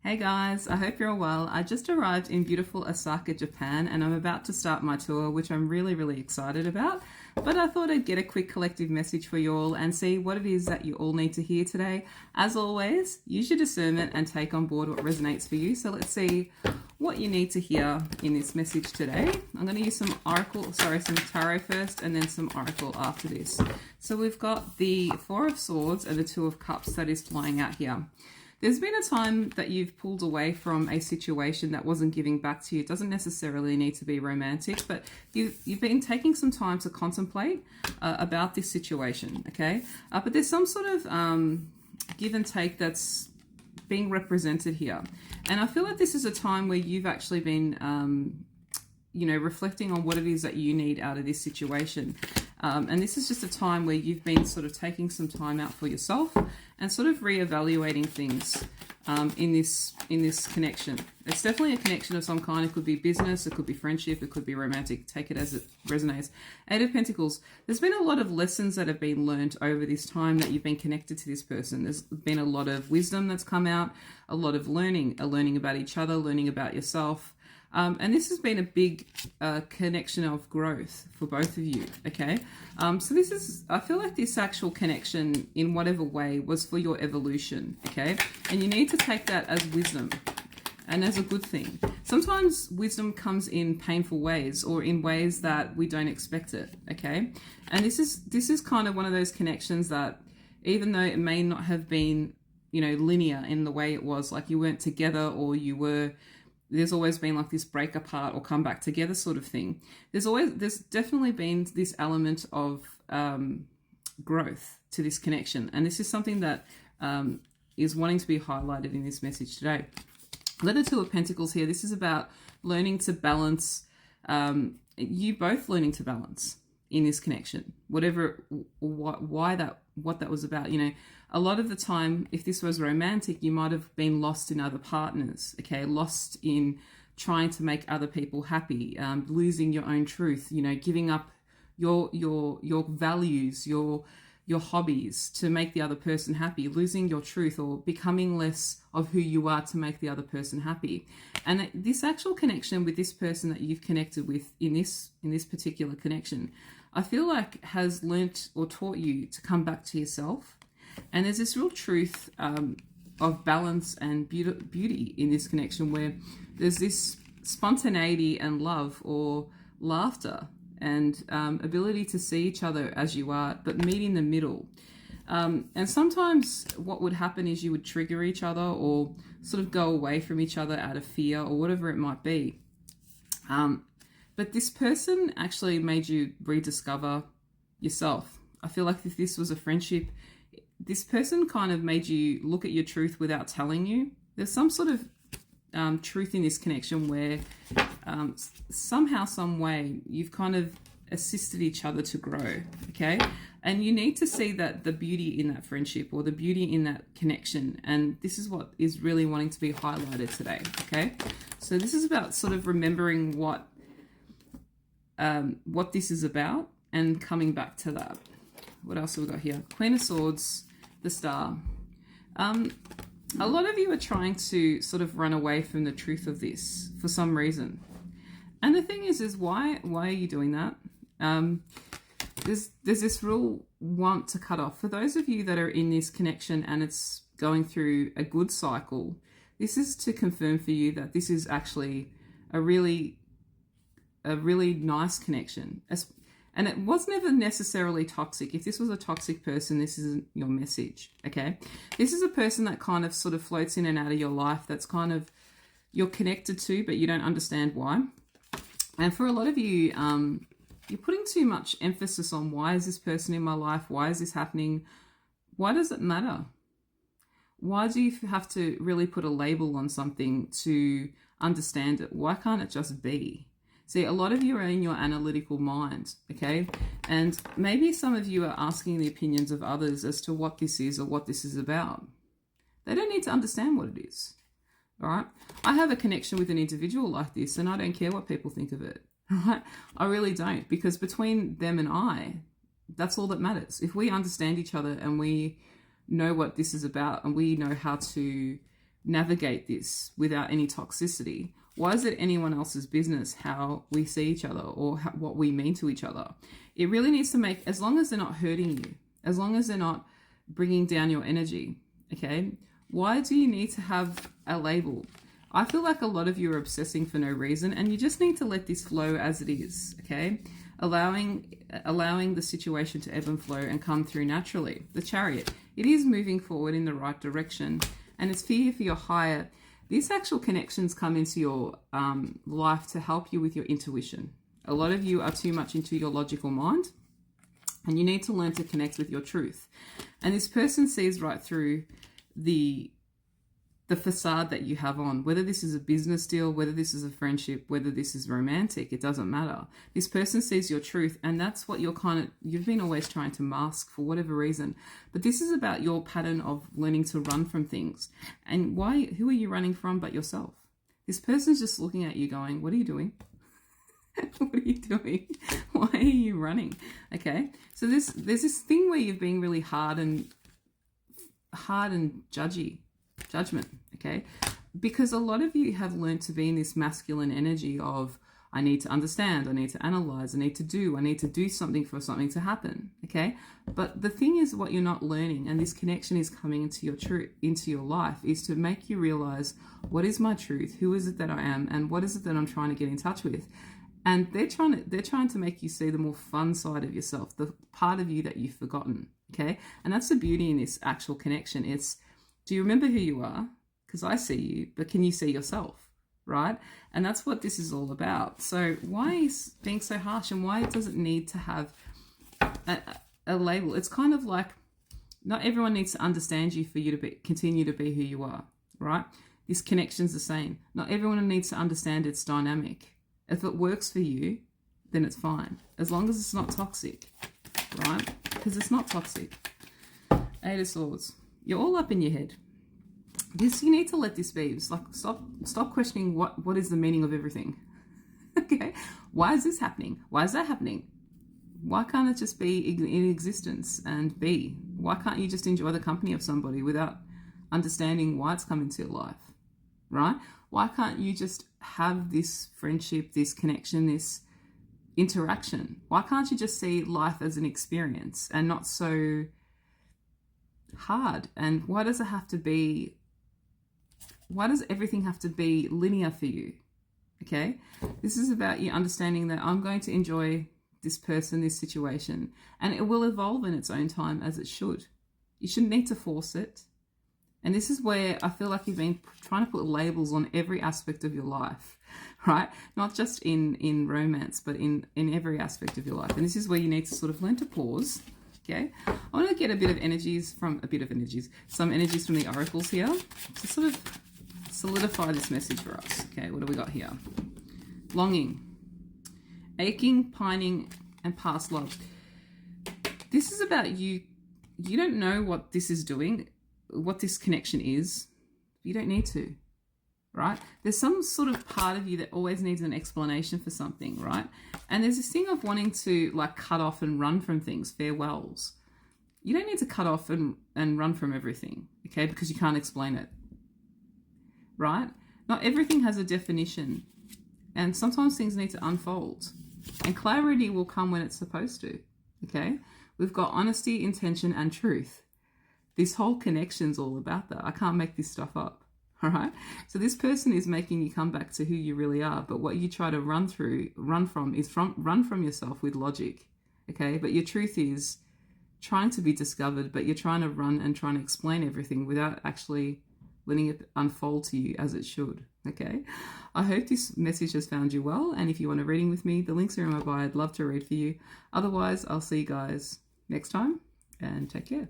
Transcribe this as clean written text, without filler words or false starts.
Hey guys, I hope you're all well. I just arrived in beautiful Osaka, Japan, and I'm about to start my tour, which I'm really excited about. But I thought I'd get a quick collective message for you all and see what it is that you all need to hear today. As always, use your discernment and take on board what resonates for you. So let's see what you need to hear in this message today. I'm going to use some tarot first and then some oracle after this. So we've got the Four of Swords and the Two of Cups that is flying out here. There's been a time that you've pulled away from a situation that wasn't giving back to you. It doesn't necessarily need to be romantic, but you've been taking some time to contemplate about this situation, okay? But there's some sort of give and take that's being represented here. And I feel like this is a time where you've actually been, reflecting on what it is that you need out of this situation. And this is just a time where you've been sort of taking some time out for yourself and sort of reevaluating things in this connection. It's definitely a connection of some kind. It could be business, it could be friendship, it could be romantic. Take it as it resonates. Eight of Pentacles. There's been a lot of lessons that have been learned over this time that you've been connected to this person. There's been a lot of wisdom that's come out, a lot of learning about each other, learning about yourself. And this has been a big connection of growth for both of you, okay? So I feel like this actual connection in whatever way was for your evolution, okay? And you need to take that as wisdom and as a good thing. Sometimes wisdom comes in painful ways or in ways that we don't expect it, okay? And this is kind of one of those connections that even though it may not have been, linear in the way it was, like you weren't together or there's always been like this break apart or come back together sort of thing. There's definitely been this element of growth to this connection. And this is something that is wanting to be highlighted in this message today. The Two of Pentacles here. This is about learning to balance, you both learning to balance in this connection, what that was about. A lot of the time, if this was romantic, you might have been lost in other partners, okay? Lost in trying to make other people happy, losing your own truth, giving up your values, your hobbies to make the other person happy, losing your truth or becoming less of who you are to make the other person happy. And this actual connection with this person that you've connected with in this particular connection, I feel like has learnt or taught you to come back to yourself. And there's this real truth of balance and beauty in this connection where there's this spontaneity and love or laughter and ability to see each other as you are, but meet in the middle. And sometimes what would happen is you would trigger each other or sort of go away from each other out of fear or whatever it might be. But this person actually made you rediscover yourself. I feel like if this was a friendship, this person kind of made you look at your truth without telling you. There's some sort of truth in this connection where somehow, some way, you've kind of assisted each other to grow, okay? And you need to see that the beauty in that friendship or the beauty in that connection. And this is what is really wanting to be highlighted today, okay? So this is about sort of remembering what this is about and coming back to that. What else have we got here? Queen of Swords, the Star. A lot of you are trying to sort of run away from the truth of this for some reason. And the thing is why are you doing that? There's this real want to cut off. For those of you that are in this connection and it's going through a good cycle, this is to confirm for you that this is actually a really nice connection. And it was never necessarily toxic. If this was a toxic person, this isn't your message, okay? This is a person that kind of sort of floats in and out of your life that's kind of you're connected to, but you don't understand why. And for a lot of you, you're putting too much emphasis on why is this person in my life? Why is this happening? Why does it matter? Why do you have to really put a label on something to understand it? Why can't it just be? See, a lot of you are in your analytical mind, okay? And maybe some of you are asking the opinions of others as to what this is or what this is about. They don't need to understand what it is, all right? I have a connection with an individual like this and I don't care what people think of it, right? I really don't, because between them and I, that's all that matters. If we understand each other and we know what this is about and we know how to navigate this without any toxicity, why is it anyone else's business how we see each other or what we mean to each other? It really needs to make, as long as they're not hurting you, as long as they're not bringing down your energy, okay? Why do you need to have a label? I feel like a lot of you are obsessing for no reason, and you just need to let this flow as it is, okay? Allowing the situation to ebb and flow and come through naturally. The Chariot, it is moving forward in the right direction, and it's for your higher. These actual connections come into your life to help you with your intuition. A lot of you are too much into your logical mind, and you need to learn to connect with your truth. And this person sees right through the facade that you have on, whether this is a business deal, whether this is a friendship, whether this is romantic, it doesn't matter. This person sees your truth, and that's what you've been always trying to mask for whatever reason. But this is about your pattern of learning to run from things. And who are you running from but yourself? This person's just looking at you going, what are you doing? What are you doing? Why are you running? Okay. So there's this thing where you've been really hard and judgment, okay? Because a lot of you have learned to be in this masculine energy of, I need to understand, I need to analyze, I need to do something for something to happen, okay? But the thing is, what you're not learning, and this connection is coming into your life, is to make you realize, what is my truth? Who is it that I am? And what is it that I'm trying to get in touch with? And they're trying to make you see the more fun side of yourself, the part of you that you've forgotten, okay? And that's the beauty in this actual connection. It's, do you remember who you are? Because I see you, but can you see yourself, right? And that's what this is all about. So why is being so harsh, and why does it need to have a label? It's kind of like, not everyone needs to understand you for you to continue to be who you are, right? This connection's the same. Not everyone needs to understand its dynamic. If it works for you, then it's fine. As long as it's not toxic, right? Because it's not toxic. Eight of Swords. You're all up in your head. You need to let this be. It's like, stop questioning what is the meaning of everything. Okay? Why is this happening? Why is that happening? Why can't it just be in existence and be? Why can't you just enjoy the company of somebody without understanding why it's come into your life? Right? Why can't you just have this friendship, this connection, this interaction? Why can't you just see life as an experience and not so hard? And why does everything have to be linear for you? Okay? This is about you understanding that I'm going to enjoy this person, this situation, and it will evolve in its own time, as it should. You shouldn't need to force it. And this is where I feel like you've been trying to put labels on every aspect of your life, right? Not just in romance, but in every aspect of your life. And this is where you need to sort of learn to pause, okay? I want to get some energies from the oracles here to sort of solidify this message for us. Okay, what do we got here? Longing, aching, pining, and past love. This is about you. You don't know what this is doing, what this connection is. You don't need to, right? There's some sort of part of you that always needs an explanation for something, right? And there's this thing of wanting to like cut off and run from things, farewells. You don't need to cut off and run from everything, okay? Because you can't explain it, right? Not everything has a definition, and sometimes things need to unfold, and clarity will come when it's supposed to, okay? We've got honesty, intention, and truth. This whole connection's all about that. I can't make this stuff up, all right? So this person is making you come back to who you really are, but what you try to run from yourself with logic, okay? But your truth is trying to be discovered, but you're trying to run and trying to explain everything without actually letting it unfold to you as it should, okay? I hope this message has found you well, and if you want a reading with me, the links are in my bio. I'd love to read for you. Otherwise, I'll see you guys next time, and take care.